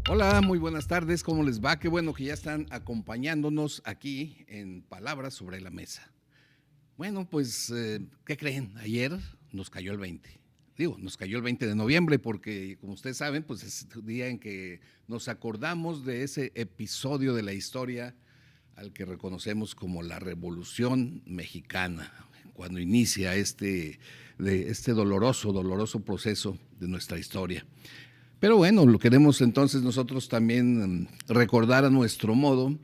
Hola, muy buenas tardes, ¿cómo les va? Qué bueno que ya están acompañándonos aquí en Palabras sobre la Mesa. Bueno, pues, ¿qué creen? Ayer nos cayó el 20. Nos cayó el 20 de noviembre porque, como ustedes saben, pues es el día en que nos acordamos de ese episodio de la historia al que reconocemos como la Revolución Mexicana, cuando inicia este doloroso proceso de nuestra historia. Pero bueno, lo queremos entonces nosotros también recordar a nuestro modo,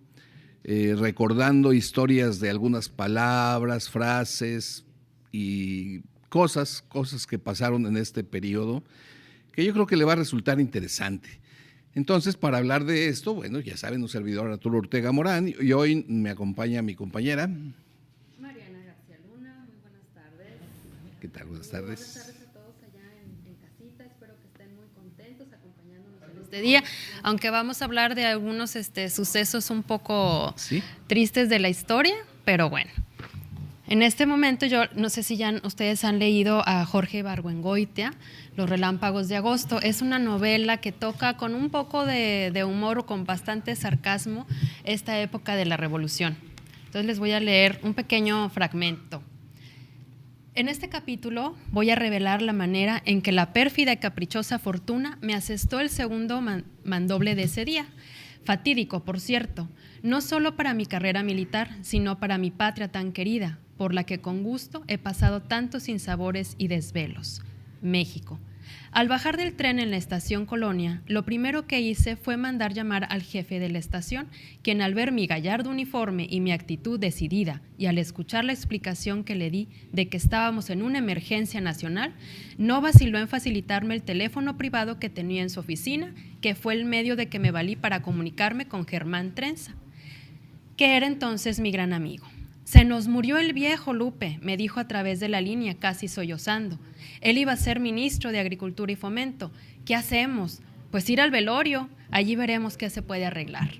recordando historias de algunas palabras, frases y cosas que pasaron en este periodo, que yo creo que le va a resultar interesante. Entonces, para hablar de esto, bueno, ya saben, un servidor Arturo Ortega Morán, y hoy me acompaña mi compañera. Mariana García Luna, muy buenas tardes. ¿Qué tal? Buenas Muy buenas tardes. tardes a todos allá en casita. Espero que estén muy contentos acompañándonos en este día. Aunque vamos a hablar de algunos sucesos un poco ¿Sí? tristes de la historia, pero bueno. En este momento yo no sé si ya ustedes han leído a Jorge Ibargüengoitia, Los Relámpagos de Agosto. Es una novela que toca con un poco de humor o con bastante sarcasmo esta época de la Revolución. Entonces les voy a leer un pequeño fragmento. En este capítulo voy a revelar la manera en que la pérfida y caprichosa fortuna me asestó el segundo mandoble de ese día. Fatídico, por cierto, no solo para mi carrera militar, sino para mi patria tan querida, por la que con gusto he pasado tantos sinsabores y desvelos. México. Al bajar del tren en la estación Colonia, lo primero que hice fue mandar llamar al jefe de la estación, quien al ver mi gallardo uniforme y mi actitud decidida, y al escuchar la explicación que le di de que estábamos en una emergencia nacional, no vaciló en facilitarme el teléfono privado que tenía en su oficina, que fue el medio de que me valí para comunicarme con Germán Trenza, que era entonces mi gran amigo. Se nos murió el viejo, Lupe, me dijo a través de la línea, casi sollozando. Él iba a ser ministro de Agricultura y Fomento. ¿Qué hacemos? Pues ir al velorio. Allí veremos qué se puede arreglar.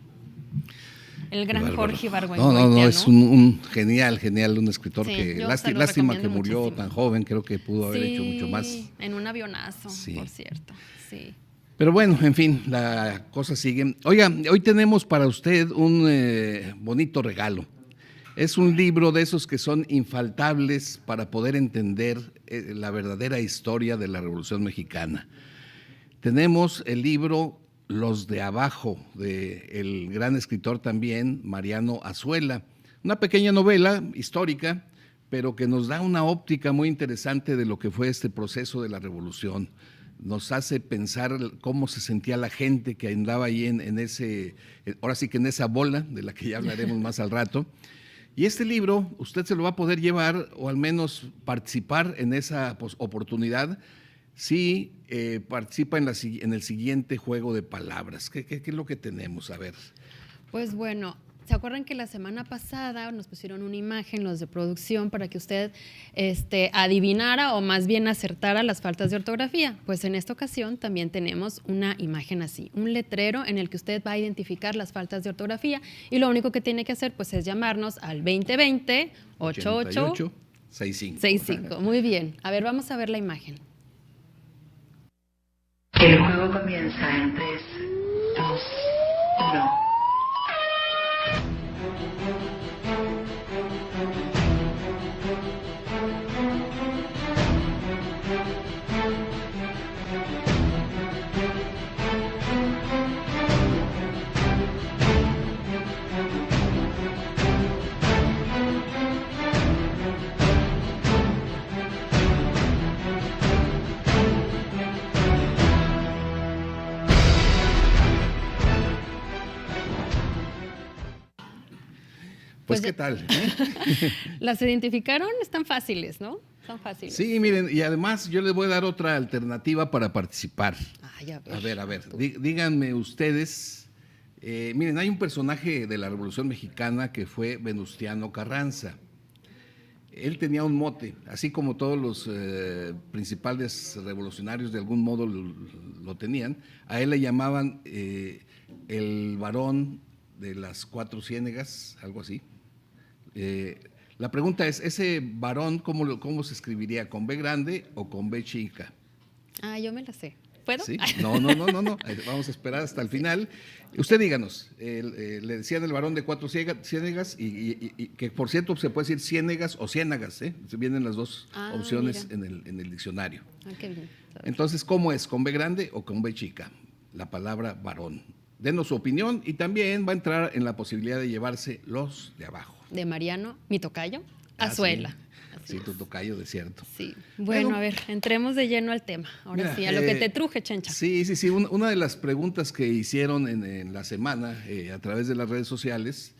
El Qué gran bárbaro. Jorge No, Ibargüengoitia, es ¿no? un genial, un escritor Sí, que yo se lo lástima que recomiendo murió muchísimo. tan joven, creo que pudo haber hecho mucho Sí, más. en un avionazo, Sí. por cierto. Sí. Pero bueno, en fin, la cosa sigue. Oiga, hoy tenemos para usted un bonito regalo. Es un libro de esos que son infaltables para poder entender la verdadera historia de la Revolución Mexicana. Tenemos el libro Los de Abajo, del gran escritor también, Mariano Azuela. Una pequeña novela histórica, pero que nos da una óptica muy interesante de lo que fue este proceso de la Revolución. Nos hace pensar cómo se sentía la gente que andaba ahí ahora sí que en esa bola, de la que ya hablaremos más al rato. Y este libro usted se lo va a poder llevar o al menos participar en esa oportunidad si participa en el siguiente juego de palabras. ¿Qué es lo que tenemos? A ver. Pues bueno, ¿se acuerdan que la semana pasada nos pusieron una imagen los de producción para que usted adivinara o más bien acertara las faltas de ortografía? Pues en esta ocasión también tenemos una imagen así, un letrero en el que usted va a identificar las faltas de ortografía y lo único que tiene que hacer pues es llamarnos al 2020 88 65. 65. Muy bien. A ver, vamos a ver la imagen. El juego comienza en 3, 2, 1. Pues, Pues ¿qué tal? ¿Las identificaron? Están fáciles, ¿no? Son fáciles. Sí, miren, y además yo les voy a dar otra alternativa para participar. Ay, a ver, díganme ustedes, miren, hay un personaje de la Revolución Mexicana que fue Venustiano Carranza. Él tenía un mote, así como todos los principales revolucionarios de algún modo lo tenían. A él le llamaban el varón de las cuatro ciénegas, algo así. La pregunta es, ¿ese varón cómo se escribiría? ¿Con B grande o con B chica? Ah, yo me la sé. ¿Puedo? Sí. No. Vamos a esperar hasta el final. Usted díganos, le decían el varón de 4 ciénegas y que por cierto se puede decir ciénegas o ciénagas, ¿eh? Vienen las dos opciones en el diccionario. Qué bien. Entonces, ¿cómo es? ¿Con B grande o con B chica? La palabra varón. Denos su opinión y también va a entrar en la posibilidad de llevarse los de abajo. De Mariano, mi tocayo, Azuela. Sí, tu tocayo, de cierto. Sí. Bueno, a ver, entremos de lleno al tema. Ahora mira, sí, a lo que te truje, Chencha. Sí. Una de las preguntas que hicieron en la semana a través de las redes sociales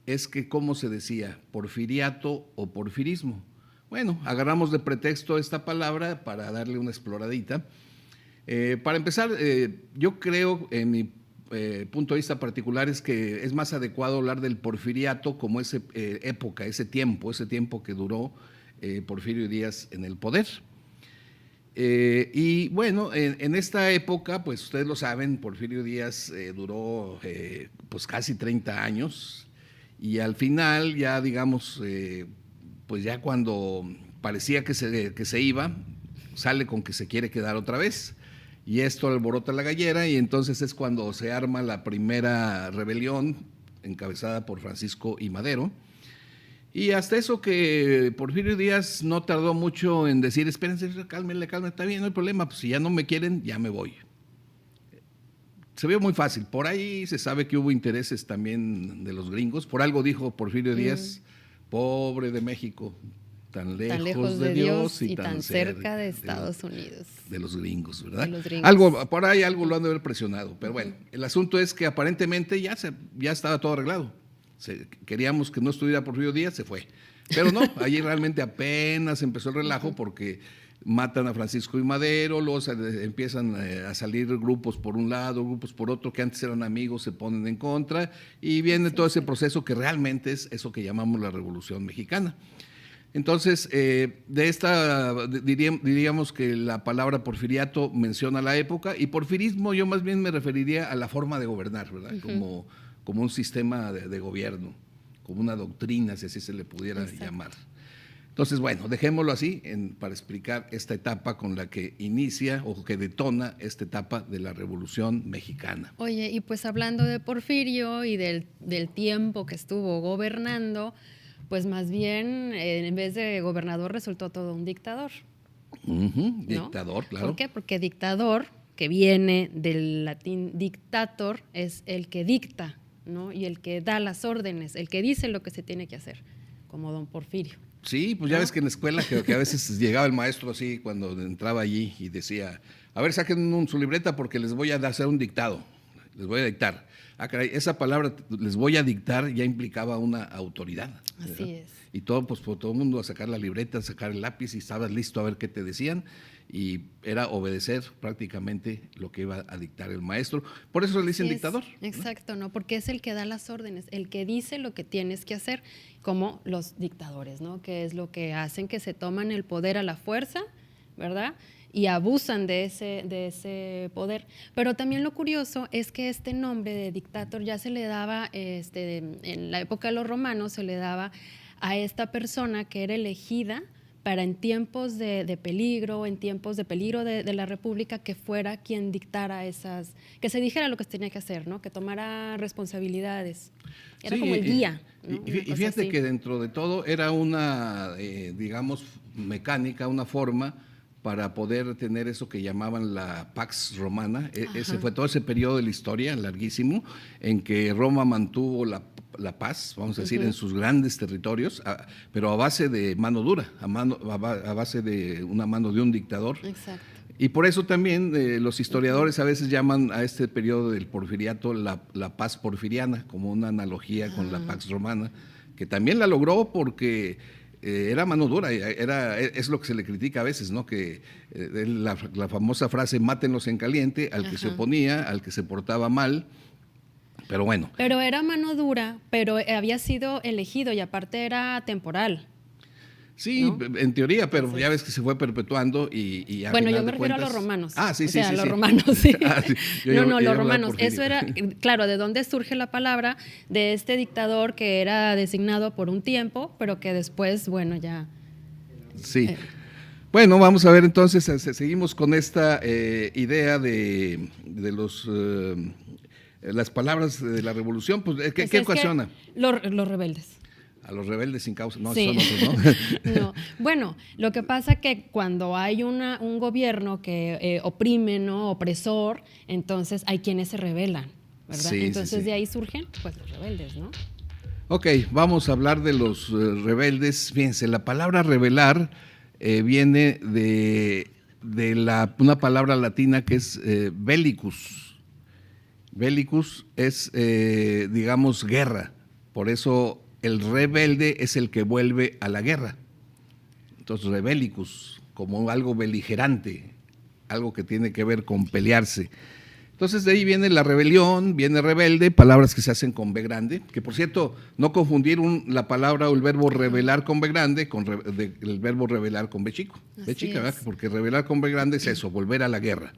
es que cómo se decía, porfiriato o porfirismo. Bueno, agarramos de pretexto esta palabra para darle una exploradita. Para empezar, yo creo, en mi punto de vista particular, es que es más adecuado hablar del porfiriato como esa época, ese tiempo que duró Porfirio Díaz en el poder. Y bueno, en esta época, pues ustedes lo saben, Porfirio Díaz duró pues casi 30 años y al final ya digamos, pues ya cuando parecía que se iba, sale con que se quiere quedar otra vez y esto alborota la gallera y entonces es cuando se arma la primera rebelión encabezada por Francisco I. Madero. Y hasta eso que Porfirio Díaz no tardó mucho en decir, espérense, cálmenle, está bien, no hay problema, pues si ya no me quieren, ya me voy. Se vio muy fácil, por ahí se sabe que hubo intereses también de los gringos, por algo dijo Porfirio Díaz, pobre de México, tan lejos de Dios y tan cerca de Estados Unidos. De los gringos, ¿verdad? De los gringos. Por ahí algo lo han de haber presionado, pero bueno, el asunto es que aparentemente ya estaba todo arreglado. Queríamos que no estuviera Porfirio Díaz, se fue. Pero no, allí realmente apenas empezó el relajo porque matan a Francisco I. Madero, luego empiezan a salir grupos por un lado, grupos por otro, que antes eran amigos, se ponen en contra, y viene todo ese proceso que realmente es eso que llamamos la Revolución Mexicana. Entonces, diríamos que la palabra porfiriato menciona la época, y porfirismo yo más bien me referiría a la forma de gobernar, ¿verdad? Como un sistema de gobierno, como una doctrina, si así se le pudiera llamar. Entonces, bueno, dejémoslo así para explicar esta etapa con la que inicia o que detona esta etapa de la Revolución Mexicana. Oye, y pues hablando de Porfirio y del tiempo que estuvo gobernando, pues más bien en vez de gobernador resultó todo un dictador. ¿No? Dictador, claro. ¿Por qué? Porque dictador, que viene del latín dictator, es el que dicta, ¿no? Y el que da las órdenes, el que dice lo que se tiene que hacer, como don Porfirio. Sí, pues ya ves que en la escuela que a veces llegaba el maestro así cuando entraba allí y decía, a ver, saquen su libreta porque les voy a hacer un dictado, les voy a dictar. Ah, caray, esa palabra, les voy a dictar, ya implicaba una autoridad. Así es. Y todo el mundo a sacar la libreta, a sacar el lápiz y estabas listo a ver qué te decían. Y era obedecer prácticamente lo que iba a dictar el maestro. Por eso le dicen dictador. Exacto, ¿no? Porque es el que da las órdenes, el que dice lo que tienes que hacer, como los dictadores, ¿no? Que es lo que hacen, que se toman el poder a la fuerza, ¿verdad? Y abusan de ese poder. Pero también lo curioso es que este nombre de dictator ya se le daba, en la época de los romanos, se le daba a esta persona que era elegida para en tiempos de peligro, en tiempos de peligro de la República, que fuera quien dictara que se dijera lo que se tenía que hacer, ¿no? Que tomara responsabilidades. Era como el guía, ¿no? Y fíjate que dentro de todo era una, digamos, mecánica, una forma para poder tener eso que llamaban la Pax Romana. Ese fue todo ese periodo de la historia larguísimo en que Roma mantuvo la paz, vamos a decir, en sus grandes territorios, pero a base de mano dura, a base de una mano de un dictador. Exacto. Y por eso también los historiadores a veces llaman a este periodo del porfiriato la paz porfiriana, como una analogía con la Pax Romana, que también la logró porque era mano dura, es lo que se le critica a veces, ¿no? Que la famosa frase, mátenlos en caliente, al que se oponía, al que se portaba mal. Pero bueno. Pero era mano dura, pero había sido elegido y aparte era temporal. Sí, ¿no? En teoría, pero entonces, ya ves que se fue perpetuando y a bueno, final yo me de refiero cuentas, a los romanos. Sí, sí, sí. Los romanos, sí. Sí. Los romanos. Eso era, claro, ¿de dónde surge la palabra? De este dictador que era designado por un tiempo, pero que después, bueno, ya... Sí. Bueno, vamos a ver entonces, seguimos con esta idea de las palabras de la revolución. Pues, ¿qué, Pues qué es que ocasiona? los rebeldes. A los rebeldes sin causa. No, Sí. son otros, ¿no? No. Bueno, lo que pasa que cuando hay un gobierno que oprime, ¿no? Opresor, entonces hay quienes se rebelan, ¿verdad? Sí, sí, Entonces sí. de ahí surgen pues los rebeldes, ¿no? Ok, vamos a hablar de los rebeldes. Fíjense, la palabra rebelar viene de una palabra latina que es bellicus. Bellicus es, digamos, guerra. Por eso el rebelde es el que vuelve a la guerra. Entonces, rebellicus, como algo beligerante, algo que tiene que ver con pelearse. Entonces de ahí viene la rebelión, viene rebelde, palabras que se hacen con B grande, que por cierto, no confundir la palabra o el verbo rebelar con B grande con el verbo rebelar con B chico. Así B chica, ¿verdad? es. Porque rebelar con B grande es eso, volver a la guerra.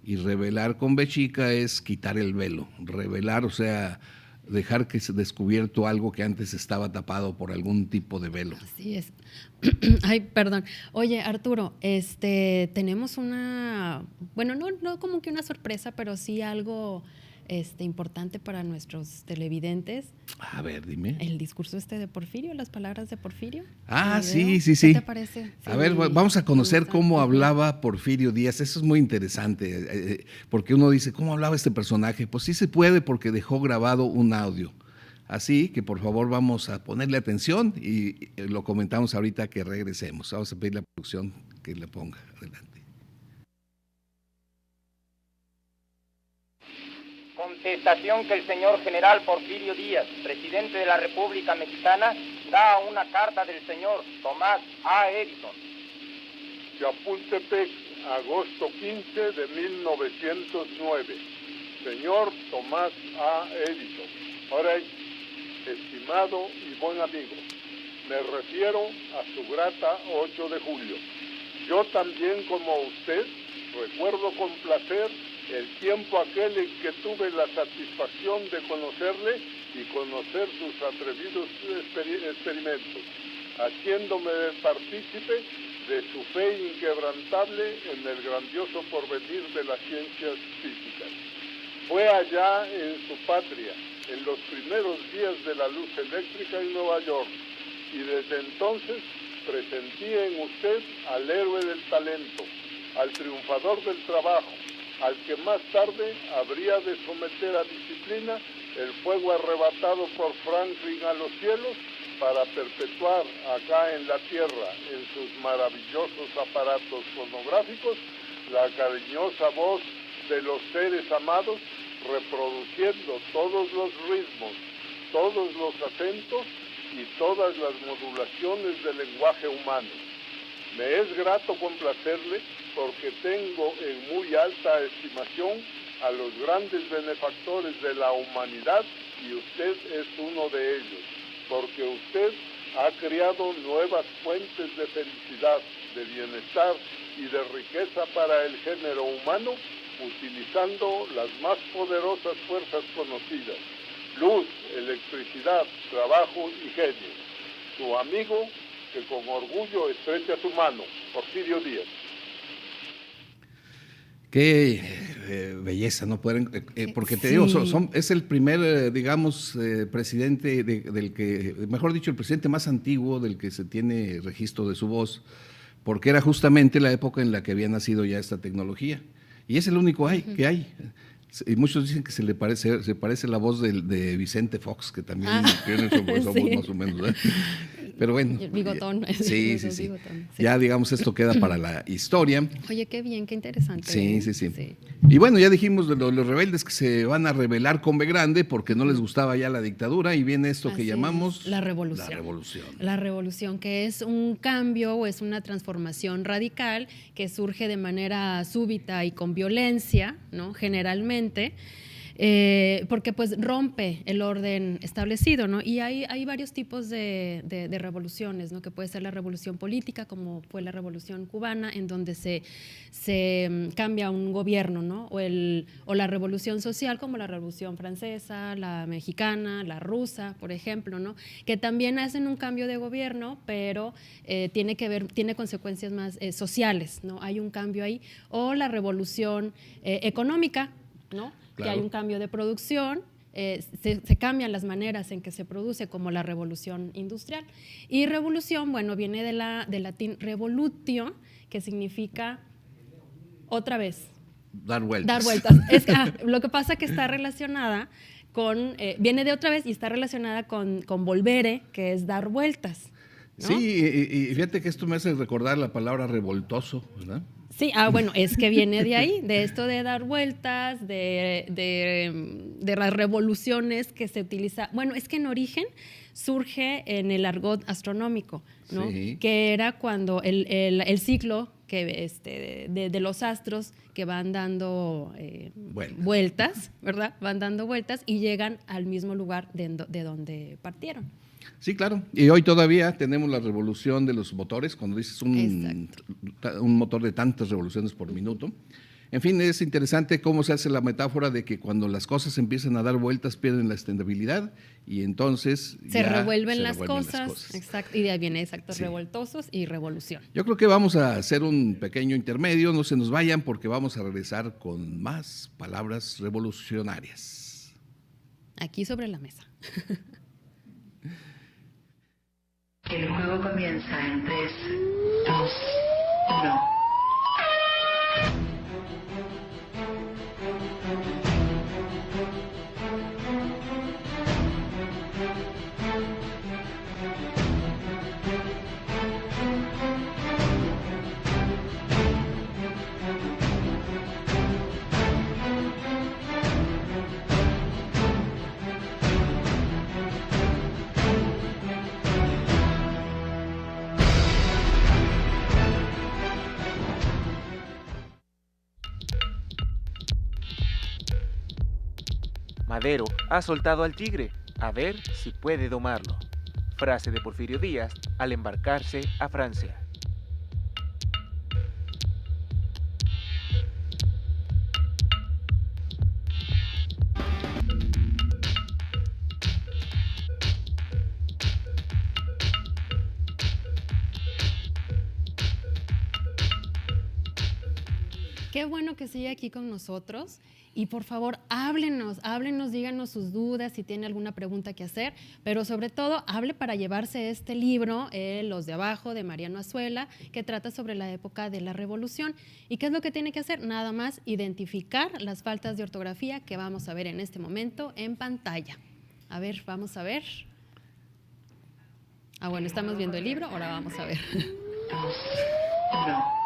Y rebelar con B chica es quitar el velo. Rebelar, o sea, dejar que se descubierto algo que antes estaba tapado por algún tipo de velo. Así es. Ay, perdón. Oye, Arturo, tenemos bueno, no como que una sorpresa, pero sí algo importante para nuestros televidentes. A ver, dime. El discurso de Porfirio, las palabras de Porfirio. Ah, el video. sí. ¿Qué te parece? A Sí, ver, vamos a conocer me gusta. cómo Ujú. hablaba Porfirio Díaz. Eso es muy interesante, porque uno dice, ¿cómo hablaba este personaje? Pues sí se puede porque dejó grabado un audio. Así que por favor vamos a ponerle atención y lo comentamos ahorita que regresemos. Vamos a pedir a la producción que le ponga. Adelante. Contestación que el señor general Porfirio Díaz, presidente de la República Mexicana, da a una carta del señor Tomás A. Edison. Chapultepec, agosto 15 de 1909. Señor Tomás A. Edison. Ahora, estimado y buen amigo, me refiero a su grata 8 de julio. Yo también, como usted, recuerdo con placer el tiempo aquel en que tuve la satisfacción de conocerle y conocer sus atrevidos experimentos, haciéndome partícipe de su fe inquebrantable en el grandioso porvenir de las ciencias físicas. Fue allá en su patria, en los primeros días de la luz eléctrica en Nueva York, y desde entonces presentí en usted al héroe del talento, al triunfador del trabajo, al que más tarde habría de someter a disciplina el fuego arrebatado por Franklin a los cielos para perpetuar acá en la tierra, en sus maravillosos aparatos fonográficos, la cariñosa voz de los seres amados, reproduciendo todos los ritmos, todos los acentos y todas las modulaciones del lenguaje humano. Me es grato complacerle porque tengo en muy alta estimación a los grandes benefactores de la humanidad y usted es uno de ellos, porque usted ha creado nuevas fuentes de felicidad, de bienestar y de riqueza para el género humano, utilizando las más poderosas fuerzas conocidas: luz, electricidad, trabajo y genio. Su amigo, que con orgullo estrecha su mano, Porfirio Díaz. Qué belleza, ¿no? Pueden, porque te digo, es el primer, digamos, presidente del que, mejor dicho, el presidente más antiguo del que se tiene registro de su voz, porque era justamente la época en la que había nacido ya esta tecnología. Y es el único que hay. Y muchos dicen que se parece la voz de Vicente Fox, que también tiene su voz sí. más o menos, ¿eh? Pero bueno. El bigotón. Sí. Bigotón, sí. Ya, digamos, esto queda para la historia. Oye, qué bien, qué interesante. Sí. Y bueno, ya dijimos de los rebeldes que se van a rebelar con B grande porque no les gustaba ya la dictadura y viene esto que llamamos la revolución. La revolución, que es un cambio o es una transformación radical que surge de manera súbita y con violencia, ¿no? Generalmente. porque pues rompe el orden establecido, ¿no? Y hay varios tipos de revoluciones, ¿no? Que puede ser la revolución política, como fue la revolución cubana, en donde se cambia un gobierno, ¿no? O la revolución social, como la revolución francesa, la mexicana, la rusa, por ejemplo, ¿no? Que también hacen un cambio de gobierno, pero tiene consecuencias más sociales, ¿no? Hay un cambio ahí. O la revolución económica, ¿no? Claro. Que hay un cambio de producción, se cambian las maneras en que se produce, como la revolución industrial. Y revolución, bueno, viene del latín revolutio, que significa otra vez. Dar vueltas. Dar vueltas. Lo que pasa es que está relacionada viene de otra vez y está relacionada con volvere, que es dar vueltas, ¿no? Sí, y fíjate que esto me hace recordar la palabra revoltoso, ¿verdad? Sí, bueno, es que viene de ahí, de esto de dar vueltas, de las revoluciones que se utiliza. Bueno, es que en origen surge en el argot astronómico, ¿no? Sí. Que era cuando el ciclo de los astros que van dando vueltas, ¿verdad? Van dando vueltas y llegan al mismo lugar de donde partieron. Sí, claro. Y hoy todavía tenemos la revolución de los motores, cuando dices un motor de tantas revoluciones por minuto. En fin, es interesante cómo se hace la metáfora de que cuando las cosas empiezan a dar vueltas pierden la estabilidad y entonces se revuelven las cosas. Exacto, y de ahí viene Sí. revoltosos y revolución. Yo creo que vamos a hacer un pequeño intermedio, no se nos vayan porque vamos a regresar con más palabras revolucionarias. Aquí sobre la mesa. El juego comienza en 3, 2, 1. Madero ha soltado al tigre, a ver si puede domarlo. Frase de Porfirio Díaz al embarcarse a Francia. Qué bueno que sigue aquí con nosotros y por favor háblenos, díganos sus dudas, si tiene alguna pregunta que hacer, pero sobre todo hable para llevarse este libro, Los de Abajo, de Mariano Azuela, que trata sobre la época de la Revolución. ¿Y qué es lo que tiene que hacer? Nada más identificar las faltas de ortografía que vamos a ver en este momento en pantalla. A ver, vamos a ver. Bueno, estamos viendo el libro, ahora vamos a ver. 2, 1.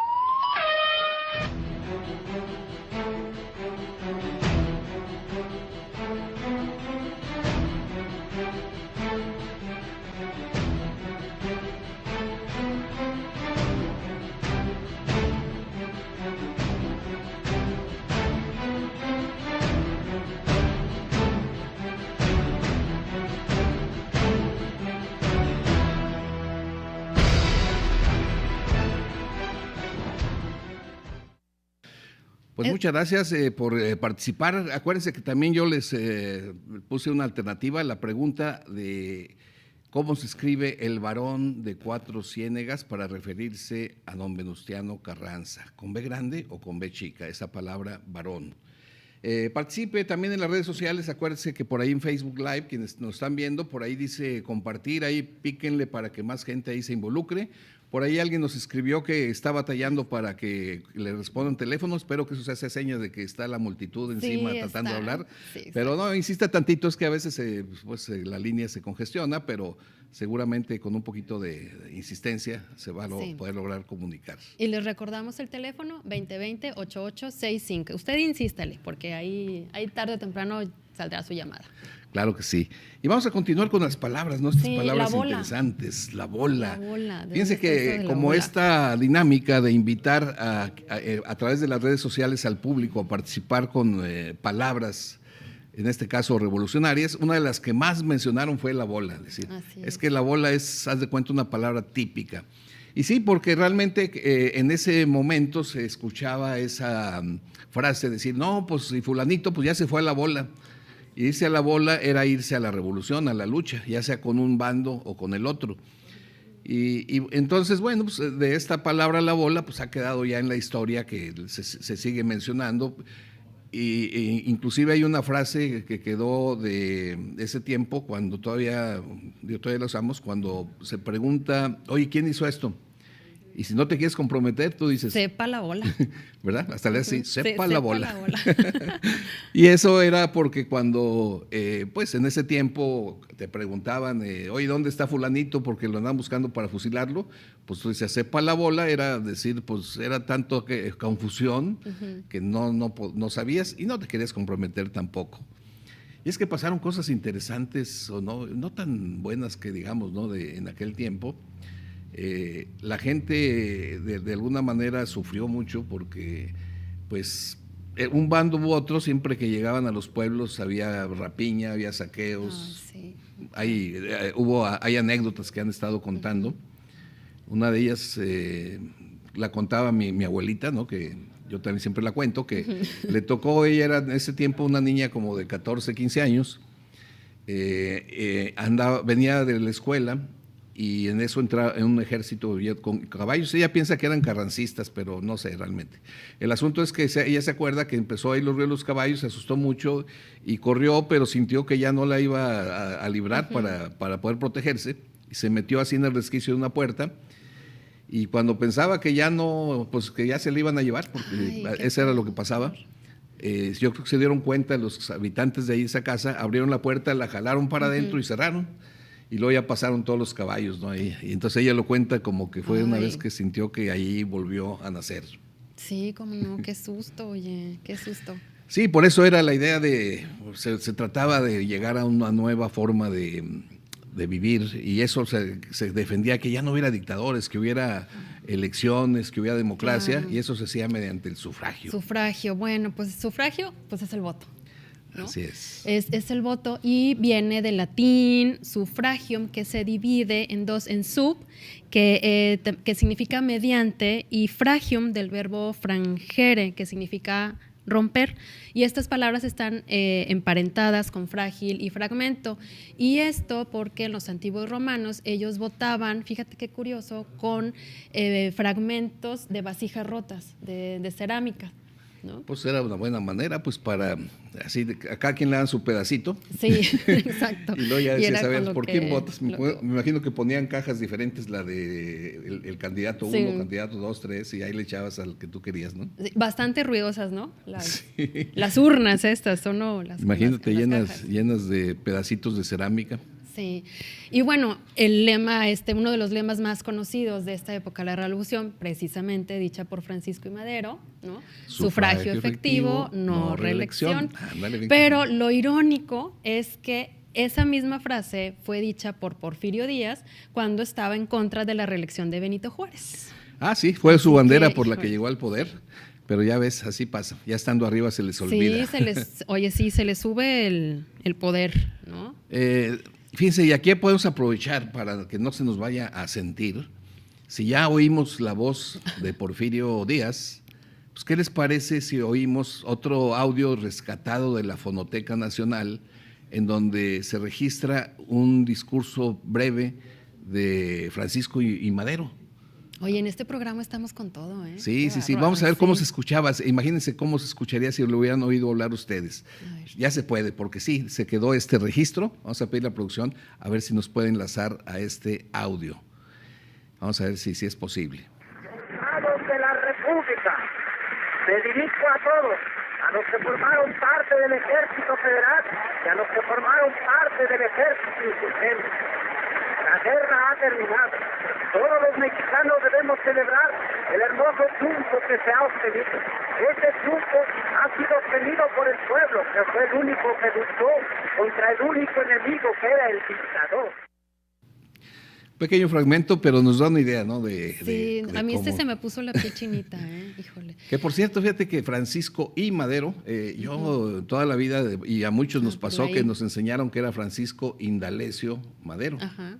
Pues muchas gracias por participar. Acuérdense que también yo les puse una alternativa, la pregunta de cómo se escribe el varón de Cuatro Ciénegas para referirse a don Venustiano Carranza, ¿con B grande o con B chica? Esa palabra varón. Participe también en las redes sociales, acuérdense que por ahí en Facebook Live, quienes nos están viendo, por ahí dice compartir, ahí píquenle para que más gente ahí se involucre. Por ahí alguien nos escribió que está batallando para que le respondan teléfono, espero que eso se hace señas de que está la multitud encima tratando de hablar, sí, pero no, insista tantito, es que a veces la línea se congestiona, pero seguramente con un poquito de insistencia se va a poder lograr comunicar. Y les recordamos el teléfono 2020-8865. Usted insístale, porque ahí tarde o temprano saldrá su llamada. Claro que sí. Y vamos a continuar con las palabras, ¿no? Estas palabras la bola. Interesantes. La bola. La bola. Fíjense que como esta dinámica de invitar a través de las redes sociales al público a participar con palabras en este caso revolucionarias. Una de las que más mencionaron fue la bola. Es que la bola es, haz de cuenta, una palabra típica. Y sí, porque realmente en ese momento se escuchaba esa frase, decir, no, pues si fulanito pues ya se fue a la bola. Y irse a la bola era irse a la revolución, a la lucha, ya sea con un bando o con el otro. Y entonces, bueno, pues de esta palabra la bola, pues ha quedado ya en la historia que se sigue mencionando. Y inclusive hay una frase que quedó de ese tiempo, cuando todavía la usamos, cuando se pregunta, oye, ¿quién hizo esto? Y si no te quieres comprometer, tú dices... Sepa la bola. ¿Verdad? Hasta le así, sepa la bola. La bola. Y eso era porque cuando, pues en ese tiempo te preguntaban, oye, ¿dónde está fulanito? Porque lo andan buscando para fusilarlo. Pues tú dices, sepa la bola, era decir, pues era tanto confusión que no sabías y no te querías comprometer tampoco. Y es que pasaron cosas interesantes o no tan buenas que digamos, ¿no? En aquel tiempo. La gente de alguna manera sufrió mucho porque pues un bando u otro, siempre que llegaban a los pueblos había rapiña, había saqueos. Sí. Hay anécdotas que han estado contando. Una de ellas la contaba mi abuelita, ¿no? Que yo también siempre la cuento, que le tocó, ella era en ese tiempo una niña como de 14, 15 años, venía de la escuela y en eso entra en un ejército con caballos. Ella piensa que eran carrancistas, pero no sé realmente. El asunto es que ella se acuerda que empezó a ir los ríos los caballos, se asustó mucho y corrió, pero sintió que ya no la iba a librar para poder protegerse, y se metió así en el resquicio de una puerta. Y cuando pensaba que ya no, pues que ya se le iban a llevar, porque eso era lo que pasaba, yo creo que se dieron cuenta los habitantes de ahí, esa casa, abrieron la puerta, la jalaron para adentro y cerraron. Y luego ya pasaron todos los caballos, ¿no? Y entonces ella lo cuenta como que fue una vez que sintió que ahí volvió a nacer. Sí, como no, qué susto, oye, qué susto. Sí, por eso era la idea se trataba de llegar a una nueva forma de vivir, y eso se defendía, que ya no hubiera dictadores, que hubiera elecciones, que hubiera democracia, y eso se hacía mediante el sufragio. Sufragio, bueno, pues sufragio, pues es el voto, ¿no? Así es. Es el voto, y viene del latín sufragium, que se divide en dos, en sub, que significa mediante, y fragium, del verbo frangere, que significa romper, y estas palabras están emparentadas con frágil y fragmento, y esto porque los antiguos romanos ellos votaban, fíjate qué curioso, con fragmentos de vasijas rotas, de cerámica, ¿no? Pues era una buena manera, pues para así, a cada quien le dan su pedacito. Sí, exacto. Y luego ya decías, a ver, ¿por quién votas? Me imagino que ponían cajas diferentes, la de el candidato 1, candidato 2, 3, y ahí le echabas al que tú querías, ¿no? Sí, bastante ruidosas, ¿no? Las urnas estas, ¿o no? Imagínate llenas de pedacitos de cerámica. Sí, y bueno, el lema, uno de los lemas más conocidos de esta época, la Revolución, precisamente dicha por Francisco I. Madero, ¿no? Sufragio efectivo, no reelección. Pero lo irónico es que esa misma frase fue dicha por Porfirio Díaz cuando estaba en contra de la reelección de Benito Juárez. Ah, sí, fue su bandera por la que llegó al poder. Pero ya ves, así pasa. Ya estando arriba se les olvida. Sí, se les sube el poder, ¿no? Fíjense, y aquí podemos aprovechar para que no se nos vaya a sentir. Si ya oímos la voz de Porfirio Díaz, pues ¿qué les parece si oímos otro audio rescatado de la Fonoteca Nacional, en donde se registra un discurso breve de Francisco I. Madero? Oye, en este programa estamos con todo, ¿eh? Sí. Vamos a ver cómo se escuchaba. Imagínense cómo se escucharía si lo hubieran oído hablar ustedes. Ya se puede, porque sí, se quedó este registro. Vamos a pedir a la producción a ver si nos puede enlazar a este audio. Vamos a ver si es posible. Estados de la República, me dirijo a todos, a los que formaron parte del Ejército Federal y a los que formaron parte del Ejército Insurgente. La guerra ha terminado. Todos los mexicanos debemos celebrar el hermoso triunfo que se ha obtenido. Este triunfo ha sido obtenido por el pueblo, que fue el único que luchó contra el único enemigo que era el dictador. pequeño fragmento, pero nos da una idea, ¿no? Sí, a mí cómo... se me puso la piel chinita, híjole. Que por cierto, fíjate que Francisco I. Madero, yo toda la vida, y a muchos nos pasó que nos enseñaron que era Francisco Indalecio Madero. Ajá.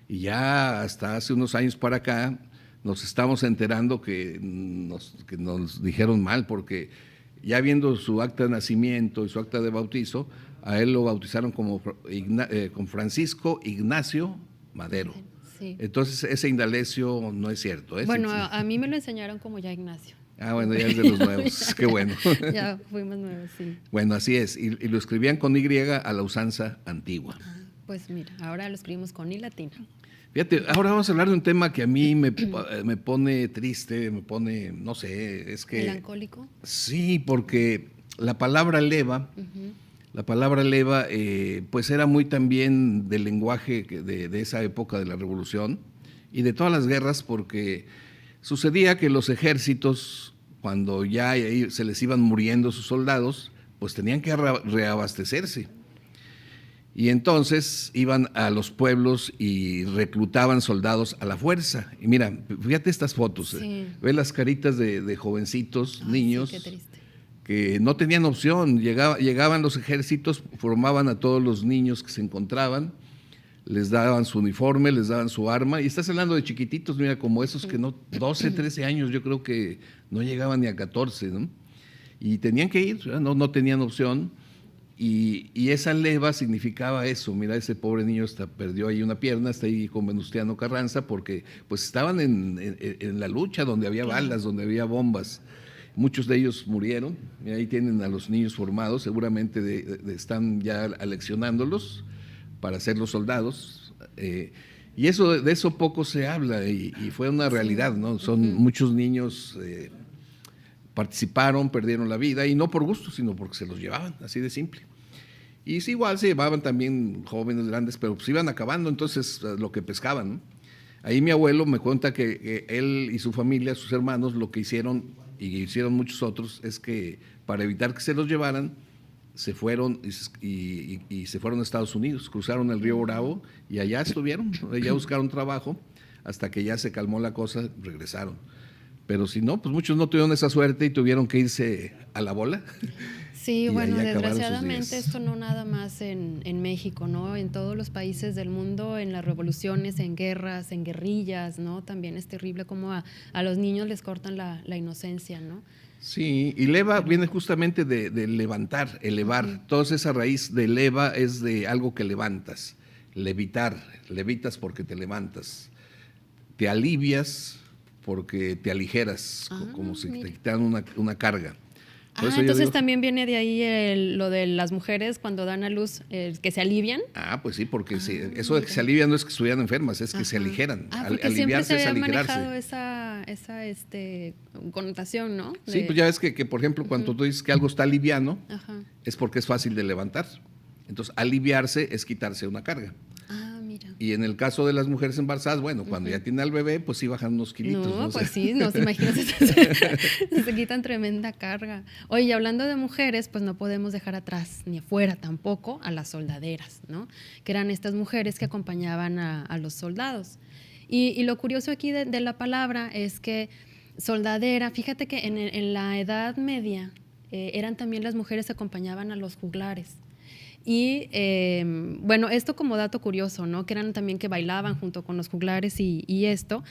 Y ya hasta hace unos años para acá nos estamos enterando que nos dijeron mal, porque ya viendo su acta de nacimiento y su acta de bautizo, a él lo bautizaron como con Francisco Ignacio Madero. Sí. Entonces ese Indalecio no es cierto. Bueno, a mí me lo enseñaron como ya Ignacio. Ah, bueno, ya es de los nuevos, qué bueno. Ya fuimos nuevos, sí. Bueno, así es, y lo escribían con Y a la usanza antigua. Pues mira, ahora lo escribimos con I latina. Fíjate, ahora vamos a hablar de un tema que a mí me pone triste, me pone, no sé, es que... ¿Melancólico? Sí, porque la palabra leva, pues era muy también del lenguaje de esa época de la Revolución y de todas las guerras, porque sucedía que los ejércitos, cuando ya se les iban muriendo sus soldados, pues tenían que reabastecerse. Y entonces iban a los pueblos y reclutaban soldados a la fuerza. Y mira, fíjate estas fotos, sí. Ve las caritas de jovencitos, niños, sí, qué triste. Que no tenían opción. Llegaban los ejércitos, formaban a todos los niños que se encontraban, les daban su uniforme, les daban su arma. Y estás hablando de chiquititos, mira, como esos que no, 12, 13 años, yo creo que no llegaban ni a 14, ¿no? Y tenían que ir, no tenían opción. Y esa leva significaba eso. Mira, ese pobre niño perdió ahí una pierna, está ahí con Venustiano Carranza, porque pues estaban en la lucha donde había balas, donde había bombas. Muchos de ellos murieron, y ahí tienen a los niños formados, seguramente están ya aleccionándolos para ser los soldados. Y de eso poco se habla, y fue una realidad, ¿no? Son muchos niños... participaron, perdieron la vida, y no por gusto, sino porque se los llevaban, así de simple. Y sí, igual se llevaban también jóvenes grandes, pero pues iban acabando, entonces lo que pescaban, ¿no? Ahí mi abuelo me cuenta que él y su familia, sus hermanos, lo que hicieron, y hicieron muchos otros, es que para evitar que se los llevaran, se fueron y se fueron a Estados Unidos, cruzaron el río Bravo y allá estuvieron, allá buscaron trabajo, hasta que ya se calmó la cosa, regresaron. Pero si no, pues muchos no tuvieron esa suerte y tuvieron que irse a la bola. Sí, bueno, desgraciadamente esto no nada más en México, ¿no? En todos los países del mundo, en las revoluciones, en guerras, en guerrillas, ¿no? También es terrible cómo a los niños les cortan la inocencia, ¿no? Sí, y leva viene justamente de levantar, elevar. Toda esa raíz de leva es de algo que levantas, levitas porque te levantas, te alivias porque te aligeras, como si te quitaran una carga. Entonces también viene de ahí lo de las mujeres cuando dan a luz, que se alivian. Pues sí, porque eso de que se alivian no es que estuvieran enfermas, es que se aligeran. Aliviarse es aligerarse. Manejado esa connotación, ¿no? Sí, pues ya ves que por ejemplo, cuando tú dices que algo está liviano, es porque es fácil de levantar. Entonces, aliviarse es quitarse una carga. Y en el caso de las mujeres embarazadas, bueno, cuando ya tienen al bebé, pues sí bajan unos kilitos. No, pues sí, no se imaginan, se quitan tremenda carga. Oye, hablando de mujeres, pues no podemos dejar atrás, ni afuera tampoco, a las soldaderas, ¿no? Que eran estas mujeres que acompañaban a los soldados. Y lo curioso aquí de la palabra es que soldadera, fíjate que en la Edad Media eran también las mujeres que acompañaban a los juglares. Y bueno, esto como dato curioso, ¿no? Que eran también que bailaban junto con los juglares y esto,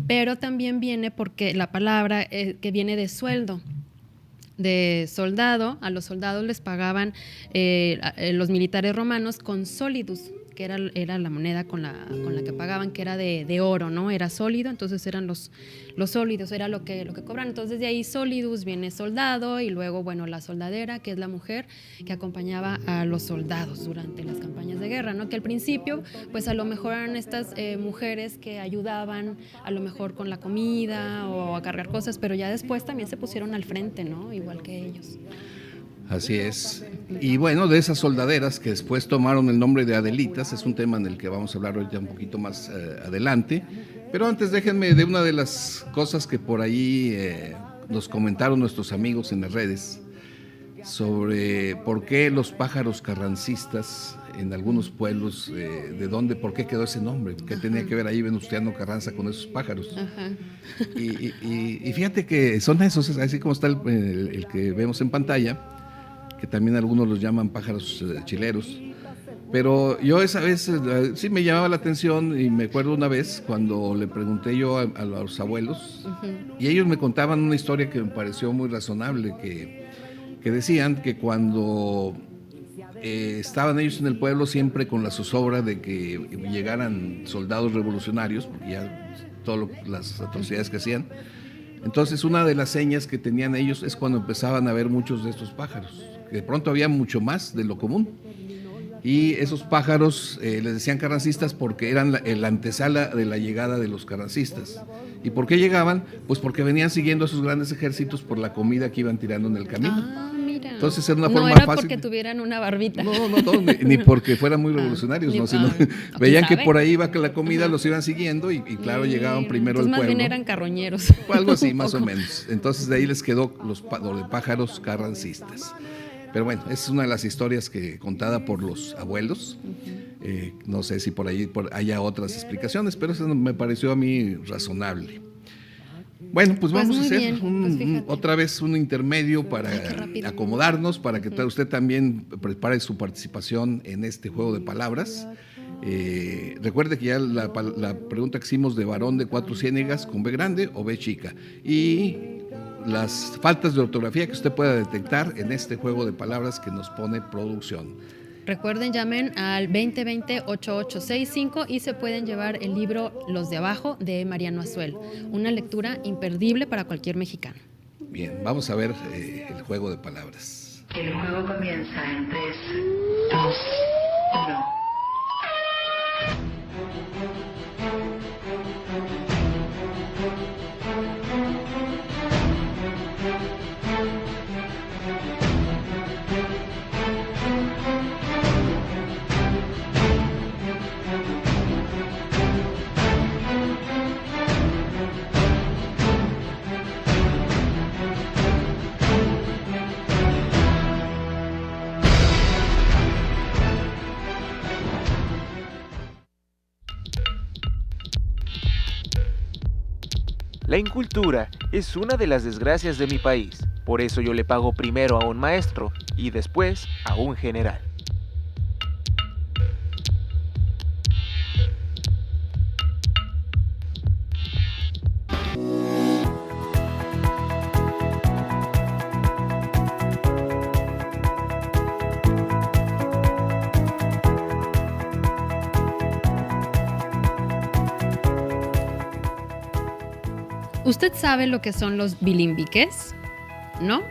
pero también viene porque la palabra que viene de sueldo, de soldado, a los soldados les pagaban los militares romanos con solidus, que era la moneda con la que pagaban, que era de oro, ¿no? Era sólido, entonces eran los sólidos, era lo que cobran. Entonces de ahí solidus viene soldado y luego, bueno, la soldadera, que es la mujer que acompañaba a los soldados durante las campañas de guerra, ¿no? Que al principio, pues a lo mejor eran estas mujeres que ayudaban a lo mejor con la comida o a cargar cosas, pero ya después también se pusieron al frente, ¿no? Igual que ellos. Así es. Y bueno, de esas soldaderas que después tomaron el nombre de Adelitas, es un tema en el que vamos a hablar ahorita un poquito más adelante. Pero antes déjenme de una de las cosas que por ahí nos comentaron nuestros amigos en las redes. sobre por qué los pájaros carrancistas en algunos pueblos, de dónde, por qué quedó ese nombre, qué tenía que ver ahí Venustiano Carranza con esos pájaros. Ajá. Y fíjate que son esos, así como está el que vemos en pantalla, que también algunos los llaman pájaros chileros. Pero yo esa vez sí me llamaba la atención, y me acuerdo una vez cuando le pregunté yo a los abuelos, y ellos me contaban una historia que me pareció muy razonable, que decían que cuando estaban ellos en el pueblo siempre con la zozobra de que llegaran soldados revolucionarios, porque ya todas las atrocidades que hacían. Entonces una de las señas que tenían ellos es cuando empezaban a ver muchos de estos pájaros, que de pronto había mucho más de lo común. Y esos pájaros les decían carrancistas porque eran la antesala de la llegada de los carrancistas. ¿Y por qué llegaban? Pues porque venían siguiendo a sus grandes ejércitos por la comida que iban tirando en el camino. Ah, mira. Entonces era una forma no era fácil. porque tuvieran una barbita. No, ni porque fueran muy revolucionarios, no, sino veían que por ahí iba la comida, los iban siguiendo y claro, llegaban primero al pueblo. Más bien eran carroñeros. Algo así, más o menos. Entonces de ahí les quedó lo de pájaros carrancistas. Pero bueno, es una de las historias contada por los abuelos. No sé si por ahí haya otras explicaciones, pero eso me pareció a mí razonable. Bueno, pues vamos a hacer otra vez un intermedio para acomodarnos, para que usted también prepare su participación en este juego de palabras. Recuerde que ya la pregunta que hicimos de varón de Cuatro Ciénegas con B grande o B chica. Y las faltas de ortografía que usted pueda detectar en este juego de palabras que nos pone producción. Recuerden, llamen al 2020-8865 y se pueden llevar el libro Los de Abajo de Mariano Azuel, una lectura imperdible para cualquier mexicano. Bien, vamos a ver el juego de palabras. El juego comienza en 3, 2, 1. La incultura es una de las desgracias de mi país, por eso yo le pago primero a un maestro y después a un general. ¿Usted sabe lo que son los bilimbiques? ¿No?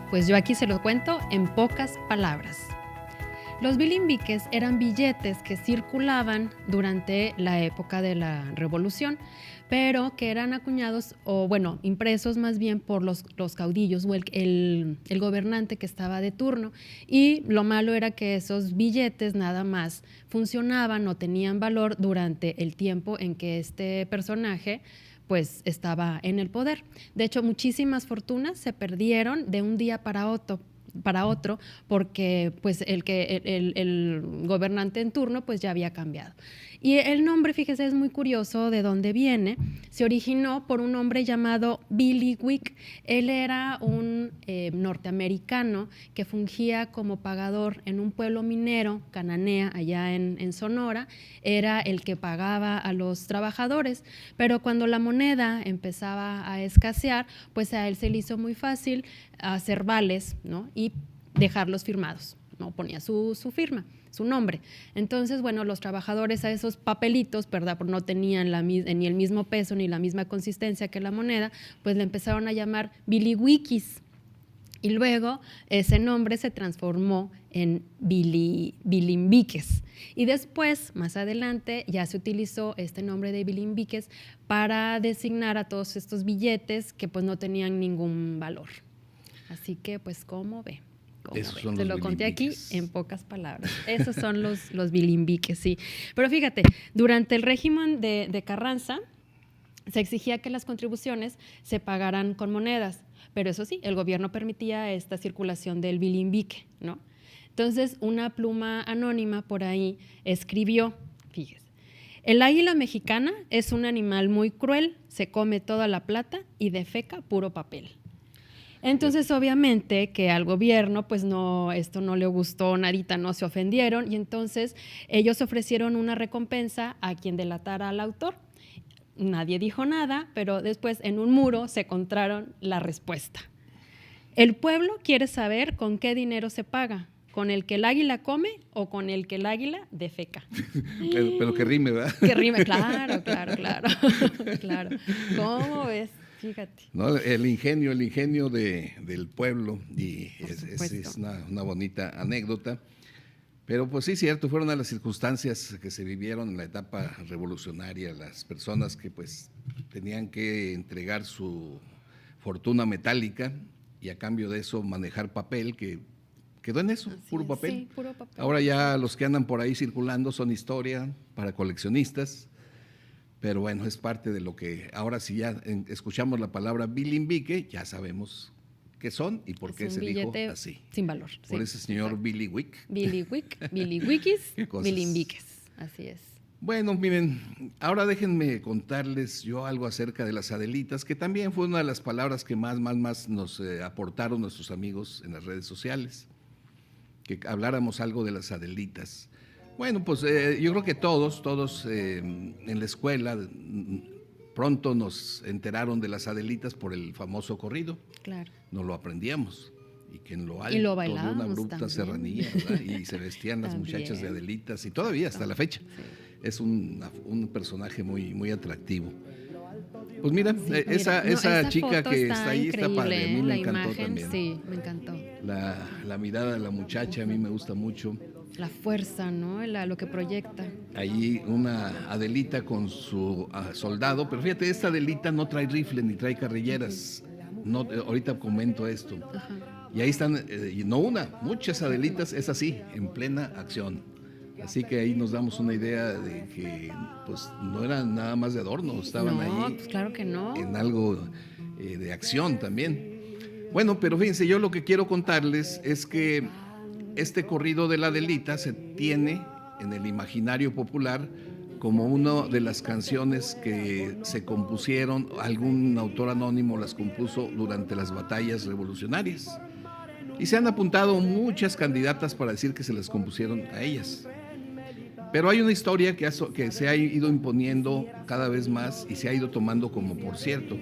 Pues yo aquí se lo cuento en pocas palabras. Los bilimbiques eran billetes que circulaban durante la época de la Revolución, pero que eran acuñados, o bueno, impresos más bien por los caudillos o el gobernante que estaba de turno. Y lo malo era que esos billetes nada más funcionaban o tenían valor durante el tiempo en que este personaje pues estaba en el poder. De hecho, muchísimas fortunas se perdieron de un día para otro porque pues el gobernante en turno pues ya había cambiado. Y el nombre, fíjese, es muy curioso de dónde viene. Se originó por un hombre llamado Billy Wick. Él era un norteamericano que fungía como pagador en un pueblo minero, Cananea, allá en Sonora. Era el que pagaba a los trabajadores, pero cuando la moneda empezaba a escasear, pues a él se le hizo muy fácil hacer vales, ¿no? Y dejarlos firmados, ¿no? Ponía su firma, su nombre. Entonces, bueno, los trabajadores a esos papelitos, ¿verdad? Porque no tenían ni el mismo peso ni la misma consistencia que la moneda, pues le empezaron a llamar biliwikis. Y luego ese nombre se transformó en bilimbiques. Y después, más adelante, ya se utilizó este nombre de bilimbiques para designar a todos estos billetes que pues no tenían ningún valor. Así que, pues, ¿cómo ve? Se lo conté aquí en pocas palabras. Esos son los bilimbiques, sí. Pero fíjate, durante el régimen de Carranza se exigía que las contribuciones se pagaran con monedas, pero eso sí, el gobierno permitía esta circulación del bilimbique, ¿no? Entonces, una pluma anónima por ahí escribió, fíjese, el águila mexicana es un animal muy cruel, se come toda la plata y defeca puro papel. Entonces, obviamente, que al gobierno, pues no, esto no le gustó, nadita, no se ofendieron, y entonces ellos ofrecieron una recompensa a quien delatara al autor. Nadie dijo nada, pero después en un muro se encontraron la respuesta. El pueblo quiere saber con qué dinero se paga, ¿con el que el águila come o con el que el águila defeca? Pero que rime, ¿verdad? Que rime, claro. Claro. ¿Cómo ves? Fíjate. No, el ingenio del pueblo, y es una bonita anécdota. Pero pues sí, cierto, fueron a las circunstancias que se vivieron en la etapa revolucionaria, las personas que pues tenían que entregar su fortuna metálica y a cambio de eso manejar papel, que quedó en eso, puro papel. Sí, puro papel. Ahora ya los que andan por ahí circulando son historia para coleccionistas, pero bueno, es parte de lo que ahora si ya escuchamos la palabra bilimbique, ya sabemos qué son y por qué se dijo así. Sin valor. Por ese señor exacto. Billy Wick. Biliwikis, bilimbiques, así es. Bueno, miren, ahora déjenme contarles yo algo acerca de las Adelitas, que también fue una de las palabras que más nos aportaron nuestros amigos en las redes sociales, que habláramos algo de las Adelitas. Bueno, pues yo creo que todos en la escuela pronto nos enteraron de las Adelitas por el famoso corrido. Claro. Nos lo aprendíamos. Y que en lo alto Y lo de bailábamos una abrupta también. serranía, ¿verdad? Y se vestían las También. muchachas de Adelitas, y todavía hasta la fecha. Sí. Es un personaje muy atractivo. Pues mira, Mira, esa chica foto que está ahí está padre, a mí me la encantó imagen, también. Sí, me encantó. La mirada de la muchacha a mí me gusta mucho. La fuerza, ¿no? Lo que proyecta. Ahí una Adelita con su soldado, pero fíjate, esta Adelita no trae rifle ni trae carrilleras. No, ahorita comento esto. Ajá. Y ahí están, no una, muchas Adelitas, es así, en plena acción. Así que ahí nos damos una idea de que pues no eran nada más de adorno, estaban ahí pues claro que no. en algo de acción también. Bueno, pero fíjense, yo lo que quiero contarles es que este corrido de la Adelita se tiene en el imaginario popular como una de las canciones que se compusieron, algún autor anónimo las compuso durante las batallas revolucionarias. Y se han apuntado muchas candidatas para decir que se las compusieron a ellas. Pero hay una historia que se ha ido imponiendo cada vez más y se ha ido tomando como por cierto.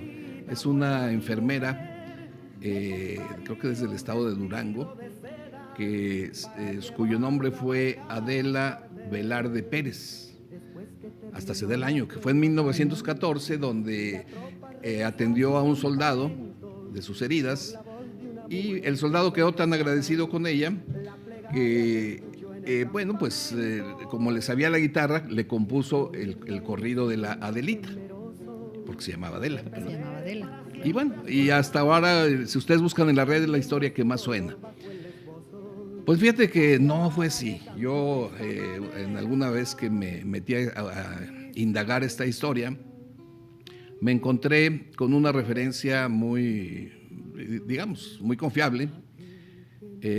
Es una enfermera, creo que desde el estado de Durango, cuyo nombre fue Adela Velarde Pérez. Hasta se da el año, que fue en 1914, donde atendió a un soldado de sus heridas, y el soldado quedó tan agradecido con ella que, bueno, pues como le sabía la guitarra, le compuso el corrido de la Adelita, porque se llamaba Adela. Se llamaba Adela. Y bueno, y hasta ahora, si ustedes buscan en la red, es la historia que más suena. Pues fíjate que no fue así. Yo en alguna vez que me metí a indagar esta historia, me encontré con una referencia muy, digamos, muy confiable.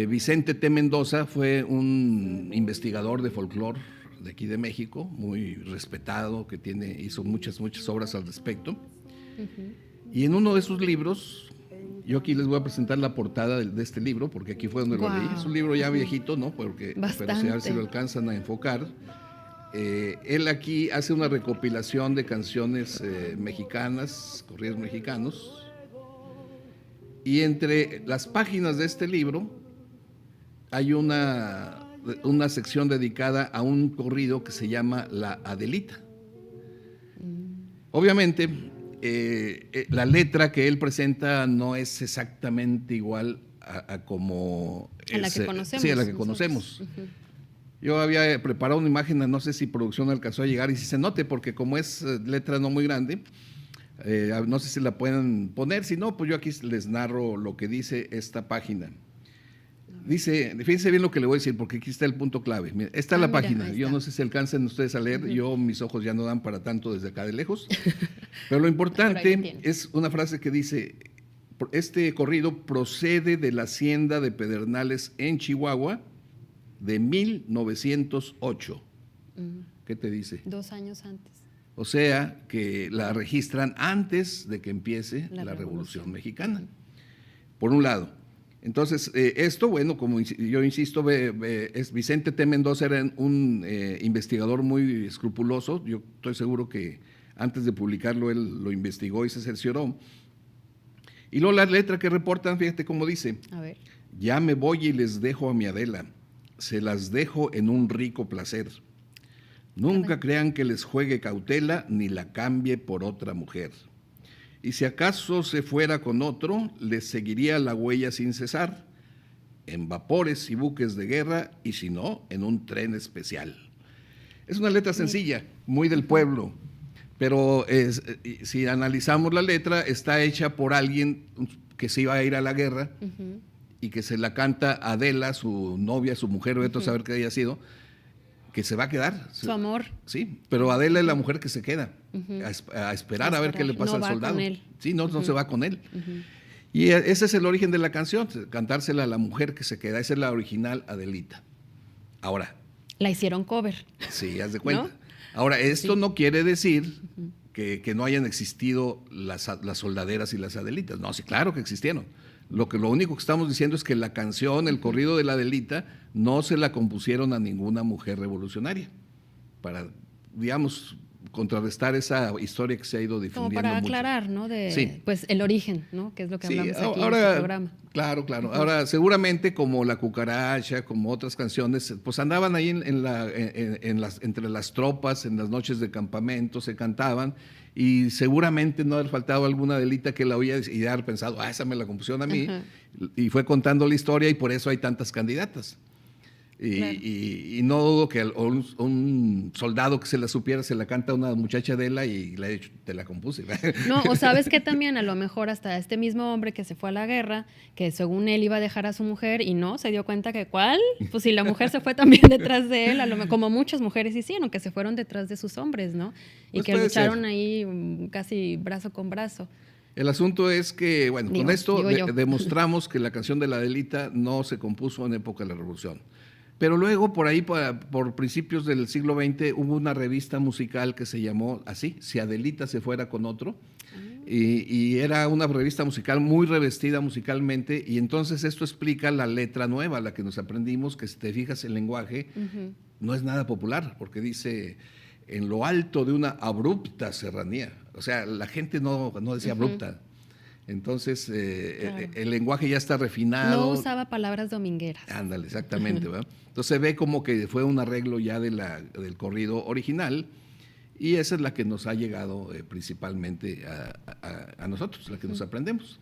Vicente T. Mendoza fue un investigador de folclore de aquí de México, muy respetado, que hizo muchas obras al respecto. Uh-huh. Y en uno de sus libros, yo aquí les voy a presentar la portada de este libro, porque aquí fue donde lo leí. Es un libro ya viejito, ¿no? Pero a ver si lo alcanzan a enfocar. Él aquí hace una recopilación de canciones mexicanas, corridos mexicanos, y entre las páginas de este libro hay una sección dedicada a un corrido que se llama La Adelita. Obviamente, la letra que él presenta no es exactamente igual a como a la que conocemos. Sí, a la que conocemos. Uh-huh. Yo había preparado una imagen, no sé si producción alcanzó a llegar y si se note, porque como es letra no muy grande, no sé si la pueden poner, si no, pues yo aquí les narro lo que dice esta página. Dice, fíjense bien lo que le voy a decir, porque aquí está el punto clave. Mira, esta es la página. Yo no sé si alcancen ustedes a leer, yo mis ojos ya no dan para tanto desde acá de lejos, pero lo importante es una frase que dice, Este corrido procede de la hacienda de Pedernales en Chihuahua de 1908. ¿Qué te dice? 2 años antes. O sea, que la registran antes de que empiece la Revolución Mexicana, por un lado. Entonces, esto, bueno, como yo insisto, Vicente T. Mendoza era un investigador muy escrupuloso. Yo estoy seguro que antes de publicarlo él lo investigó y se cercioró. Y luego la letra que reportan, fíjate cómo dice. A ver. Ya me voy y les dejo a mi Adela, se las dejo en un rico placer. Nunca crean que les juegue cautela ni la cambie por otra mujer. Y si acaso se fuera con otro, les seguiría la huella sin cesar, en vapores y buques de guerra, y si no, en un tren especial. Es una letra sencilla, muy del pueblo, pero si analizamos la letra, está hecha por alguien que se iba a ir a la guerra y que se la canta a Adela, su novia, su mujer, o a saber qué haya sido, que se va a quedar. Su amor. Sí, pero Adela es la mujer que se queda a esperar a ver qué le pasa al soldado. No va con él. Sí, no se va con él. Y ese es el origen de la canción, cantársela a la mujer que se queda. Esa es la original Adelita. Ahora. La hicieron cover. Sí, haz de cuenta. ¿No? Ahora, esto no quiere decir que no hayan existido las soldaderas y las Adelitas. No, sí, claro que existieron. Lo único que estamos diciendo es que la canción, el corrido de la Adelita, no se la compusieron a ninguna mujer revolucionaria, para, digamos, contrarrestar esa historia que se ha ido difundiendo como para mucho. Aclarar, ¿no? Sí. Pues el origen, ¿no? Que es lo que hablamos aquí ahora, en este programa. Claro. Ahora, seguramente como La Cucaracha, como otras canciones, pues andaban ahí entre las tropas, en las noches de campamento, se cantaban, y seguramente no haber faltado alguna Adelita que la oía y haber pensado, esa me la compusieron a mí, y fue contando la historia, y por eso hay tantas candidatas. Y no dudo que un soldado que se la supiera se la canta a una muchacha de él y le ha dicho, te la compuse. No, o sabes que también a lo mejor hasta este mismo hombre que se fue a la guerra, que según él iba a dejar a su mujer y no, se dio cuenta que ¿cuál? Pues si la mujer se fue también detrás de él, como muchas mujeres hicieron, que se fueron detrás de sus hombres, ¿no? Y pues que lucharon ahí casi brazo con brazo. El asunto es que, bueno, con esto demostramos que la canción de la Adelita no se compuso en época de la Revolución. Pero luego, por ahí, por principios del siglo XX, hubo una revista musical que se llamó así, Si Adelita se fuera con otro, y era una revista musical muy revestida musicalmente, y entonces esto explica la letra nueva, la que nos aprendimos, que si te fijas el lenguaje, no es nada popular, porque dice, en lo alto de una abrupta serranía. O sea, la gente no decía abrupta. Entonces, claro, el lenguaje ya está refinado. No usaba palabras domingueras. Ándale, exactamente, ¿verdad? Entonces se ve como que fue un arreglo ya del corrido original, y esa es la que nos ha llegado principalmente a nosotros, la que nos aprendemos.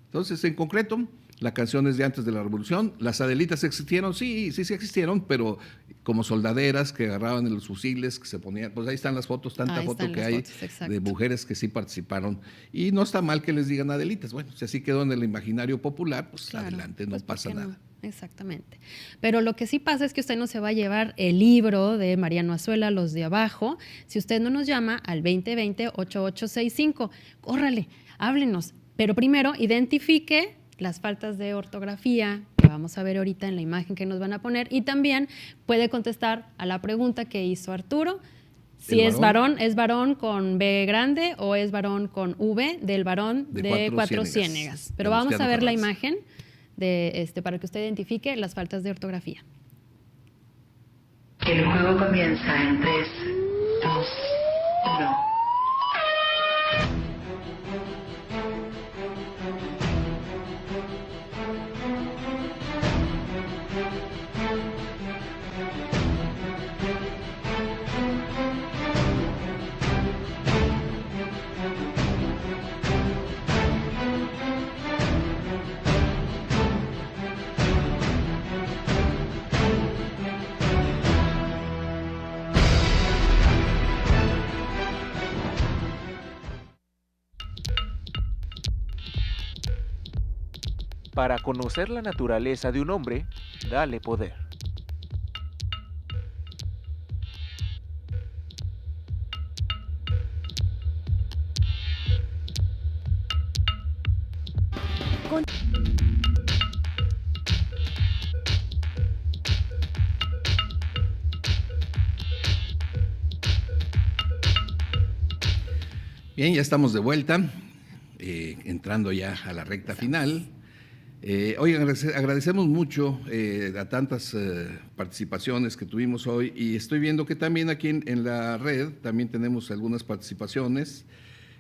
Entonces, en concreto, la canción es de antes de la Revolución. Las Adelitas existieron, sí existieron, pero como soldaderas que agarraban los fusiles, que se ponían, pues ahí están las fotos, tanta foto que hay de mujeres que sí participaron. Y no está mal que les digan Adelitas. Bueno, si así quedó en el imaginario popular, pues claro, adelante, no pasa nada. Exactamente. Pero lo que sí pasa es que usted no se va a llevar el libro de Mariano Azuela, Los de Abajo, si usted no nos llama al 2020-8865. Córrale, háblenos. Pero primero, identifique las faltas de ortografía que vamos a ver ahorita en la imagen que nos van a poner, y también puede contestar a la pregunta que hizo Arturo, si es varón con B grande o es varón con V, del varón de Cuatro Ciénegas. Pero vamos a ver la imagen para que usted identifique las faltas de ortografía. El juego comienza en 3, 2, 1. Para conocer la naturaleza de un hombre, dale poder. Bien, ya estamos de vuelta, entrando ya a la recta final. Hoy agradecemos mucho a tantas participaciones que tuvimos hoy, y estoy viendo que también aquí en la red también tenemos algunas participaciones.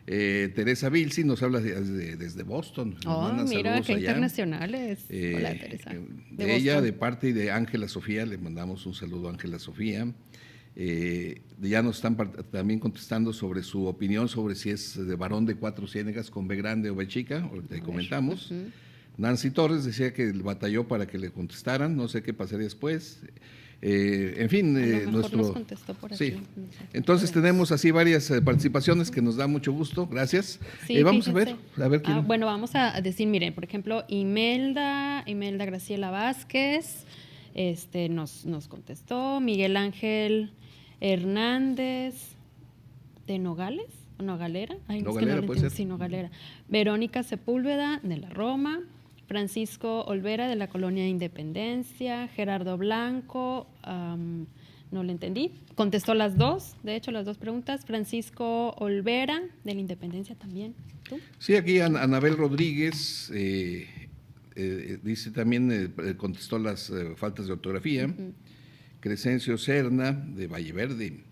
Teresa Vilsi nos habla desde Boston. Mira, qué internacionales. Hola, Teresa. De ella, de parte de Ángela Sofía, le mandamos un saludo a Ángela Sofía. Ya nos están también contestando sobre su opinión sobre si es de varón de 4 ciénegas con B grande o B chica, ahorita comentamos. Nancy Torres decía que batalló para que le contestaran, no sé qué pasaría después. En fin, nuestro nos contestó por aquí. Sí. Entonces tenemos así varias participaciones que nos da mucho gusto, gracias. Sí, vamos a ver quién. Bueno, vamos a decir, miren, por ejemplo, Imelda Graciela Vázquez, nos contestó, Miguel Ángel Hernández de Nogales, o Nogalera, Nogalera, puede ser. Sí, Nogalera. Verónica Sepúlveda de la Roma, Francisco Olvera de la Colonia Independencia, Gerardo Blanco, no le entendí, contestó las dos preguntas, Francisco Olvera de la Independencia también. ¿Tú? Sí, aquí Anabel Rodríguez dice también, contestó las faltas de ortografía. Crescencio Serna de Valle Verde,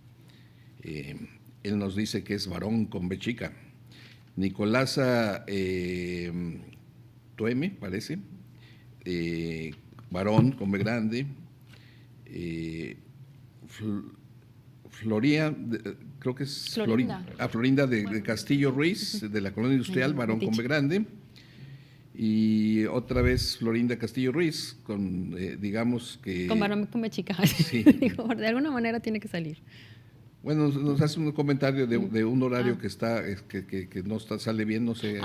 él nos dice que es varón con B chica. Nicolasa Tueme, parece, varón con B grande. Creo que es Florinda de Castillo Ruiz, de la Colonia Industrial, varón con B grande. Y otra vez Florinda Castillo Ruiz, con digamos que… Con varón con B chica. Sí. Digo, de alguna manera tiene que salir. Bueno, nos hace un comentario de un horario que está que no sale bien, no sé.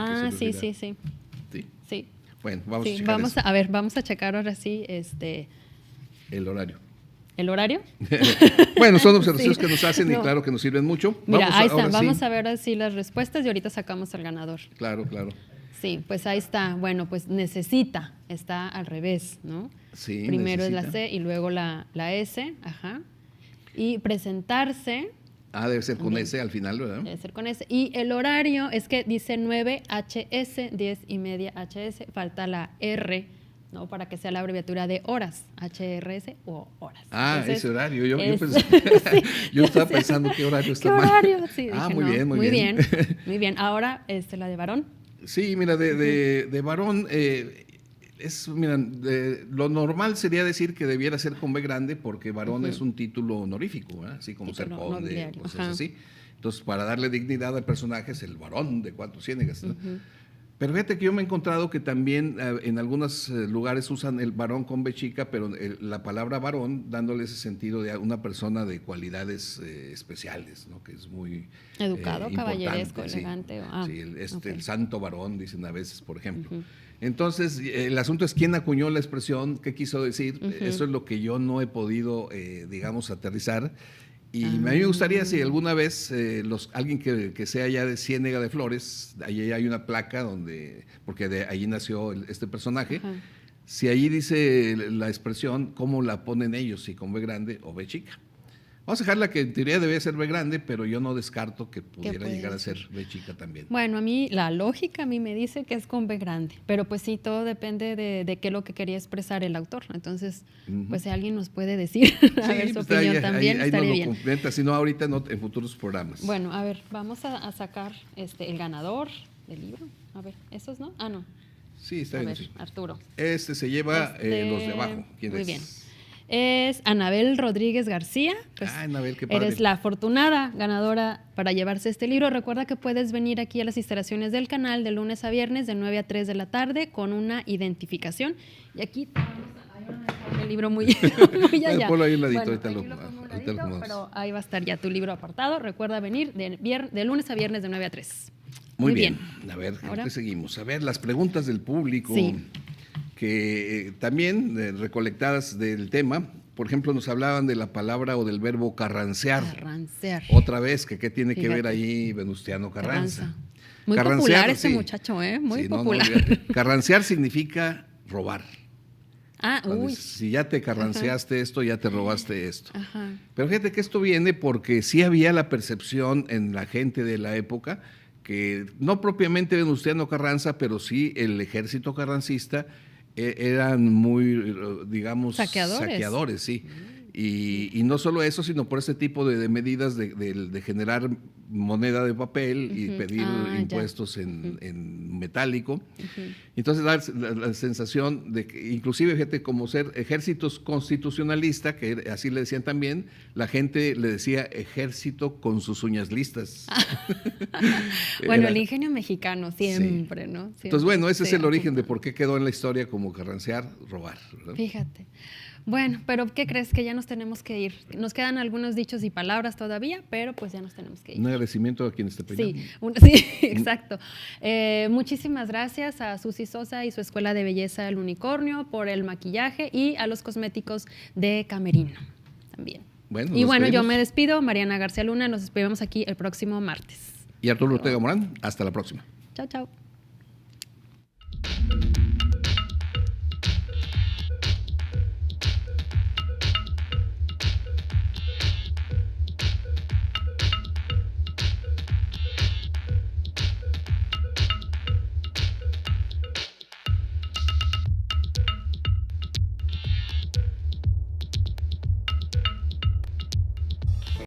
Sí. Bueno, vamos a checar eso. Vamos a checar ahora sí el horario. ¿El horario? Bueno, son observaciones que nos hacen y claro que nos sirven mucho. Mira, ahí están. Vamos a ver así las respuestas y ahorita sacamos al ganador. Claro. Sí, pues ahí está. Bueno, pues está al revés, ¿no? Sí, primero es la C y luego la S, ajá. Y presentarse. Debe ser con S al final, ¿verdad? Debe ser con S. Y el horario es que dice 9 HS, 10:30 HS, falta la R, ¿no? Para que sea la abreviatura de horas, HRS o horas. Entonces, ese horario. Yo sí, yo estaba pensando qué horario está mal. ¿Qué horario? Sí, dije, muy bien. Muy bien. Ahora, la de varón. Sí, mira, de varón, lo normal sería decir que debiera ser con B grande porque varón es un título honorífico, ¿verdad? Así como ser conde, cosas así. Entonces, para darle dignidad al personaje es el varón de 4 ciénegas, ¿no? Pero fíjate que yo me he encontrado que también en algunos lugares usan el varón con B chica, pero la palabra varón dándole ese sentido de una persona de cualidades especiales, ¿no? Que es muy educado, caballeresco, elegante. El santo varón, dicen a veces, por ejemplo. Entonces, el asunto es quién acuñó la expresión, qué quiso decir. Eso es lo que yo no he podido, digamos, aterrizar. Y a mí me gustaría si alguna vez alguien que sea ya de Ciénega de Flores, allí hay una placa porque de allí nació este personaje, si allí dice la expresión, ¿cómo la ponen ellos? Si con B grande o B chica. Vamos a dejarla que en teoría debe ser B grande, pero yo no descarto que pudiera llegar a ser B chica también. Bueno, la lógica a mí me dice que es con B grande, pero pues sí, todo depende de qué es lo que quería expresar el autor. Entonces, pues si alguien nos puede decir, a ver su opinión también, estaría bien. Completa, si no ahorita, en futuros programas. Bueno, a ver, vamos a sacar el ganador del libro. A ver, ¿esos no? No. Sí, está bien. Sí. Arturo. Se lleva los de abajo. ¿Quién muy es? Bien. Es Anabel Rodríguez García. Pues Anabel, qué padre. Eres la afortunada ganadora para llevarse este libro. Recuerda que puedes venir aquí a las instalaciones del canal de lunes a viernes de 9 a 3 de la tarde con una identificación. Y aquí el libro muy allá. Ponlo ahí un ladito, pero ahí va a estar ya tu libro apartado. Recuerda venir de lunes a viernes de 9 a 3. Muy bien. A ver, ¿qué seguimos? A ver, las preguntas del público. Sí. Que también recolectadas del tema, por ejemplo, nos hablaban de la palabra o del verbo carrancear. Carrancear. Otra vez, que qué tiene que ver ahí Venustiano Carranza. Muy Carrancear, popular este sí. muchacho, ¿eh? Muy Sí, no, popular. olvídate. Carrancear significa robar. Uy. Si ya te carranceaste esto, ya te robaste esto. Ajá. Pero fíjate que esto viene porque sí había la percepción en la gente de la época que no propiamente Venustiano Carranza, pero sí el ejército carrancista eran muy, digamos, Saqueadores. sí. Y no solo eso, sino por ese tipo de medidas de generar moneda de papel y pedir impuestos en metálico. Entonces la sensación de que, inclusive, fíjate, como ser ejércitos constitucionalista, que así le decían también, la gente le decía ejército con sus uñas listas. Bueno, el ingenio mexicano siempre, ¿no? Siempre. Entonces, bueno, ese es el origen de por qué quedó en la historia como carrancear, robar, ¿verdad? Fíjate. Bueno, pero ¿qué crees? Que ya nos tenemos que ir. Nos quedan algunos dichos y palabras todavía, pero pues ya nos tenemos que ir. Un agradecimiento a quienes te apoyan. Sí, exacto. Muchísimas gracias a Susi Sosa y su Escuela de Belleza El Unicornio por el maquillaje y a los cosméticos de Camerino también. Bueno, y bueno, yo despedimos. me despido, Mariana García Luna, nos despedimos aquí el próximo martes. Y Arturo Ortega Morán, hasta la próxima. Chao, chao.